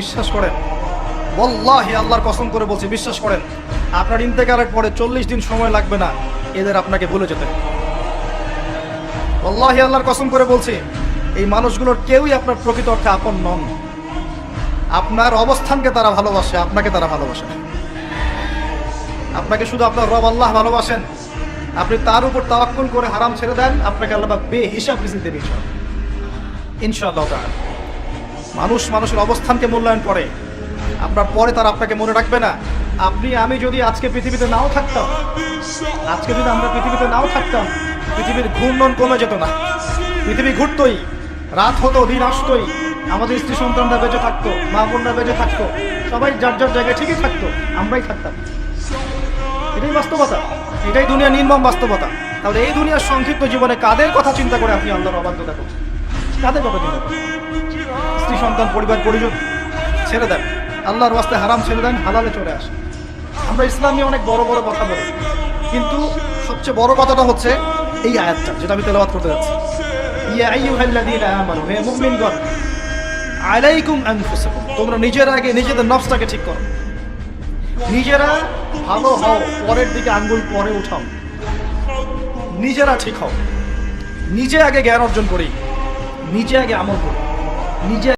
বিশ্বাস করেন, ওয়াল্লাহি আল্লাহর কসম করে বলছি, বিশ্বাস করেন, আপনার ইন্তেকালের পরে 40 দিন সময় লাগবে না এদের আপনাকে ভুলে যেতে। ওয়াল্লাহি আল্লাহর কসম করে বলছি, এই মানুষগুলোর কেউই আপনার প্রকৃত অর্থে আপন নন। আপনার অবস্থানকে তারা ভালোবাসে, আপনাকে তারা ভালোবাসে না। আপনাকে শুধু আপনার রব আল্লাহ ভালোবাসেন, আপনি তার উপর তাওয়াক্কুল করে হারাম ছেড়ে দেন, আপনাকে আল্লাহ বেহিসাব রিজিক দেবে ইনশাআল্লাহ তাআলা। মানুষ মানুষের অবস্থানকে মূল্যায়ন করে, আপনার পরে তারা আপনাকে মনে রাখবে না। আপনি আমি যদি আজকে পৃথিবীতে নাও থাকতাম, আজকে যদি আমরা পৃথিবীতে নাও থাকতাম, পৃথিবীর ঘূর্ণন কমে যেত না, পৃথিবী ঘুরতই, রাত হতো, দিন আসতোই, আমাদের স্ত্রী সন্তানরা বেঁচে থাকতো, মা বোনরা বেঁচে থাকতো, সবাই যার যার জায়গায় ঠিকই থাকতো, আমরাই থাকতাম। এটাই বাস্তবতা, এটাই দুনিয়ার নির্মম বাস্তবতা। তাহলে এই দুনিয়ার সংক্ষিপ্ত জীবনে কাদের কথা চিন্তা করে আপনি আল্লাহর অবাধ্যতা করছেন? কাদের কথা চিন্তা করেন? স্ত্রী সন্তান পরিবার পরিজন ছেড়ে দেন, আল্লাহর ওয়াস্তে হারাম ছেড়ে দেন, হালালে চলে আসে। আমরা ইসলাম নিয়ে অনেক বড় বড় কথা বলি, কিন্তু সবচেয়ে বড় কথাটা হচ্ছে এই আয়াতটা যেটা আমি তেলাওয়াত করতে যাচ্ছি। ইয়া আইয়ুহাল্লাযীনা আমানু, হে মুমিনগণ, আলাইকুম আনফুসাকুম, তোমরা নিজেরা আগে নিজেদের নফসটাকে ঠিক করো, নিজেরা ভালো হও, পরের দিকে আঙ্গুল পরে উঠাও, নিজেরা ঠিক হও। নিজে আগে জ্ঞান অর্জন করি, নিজে আগে আমল করি, নিজে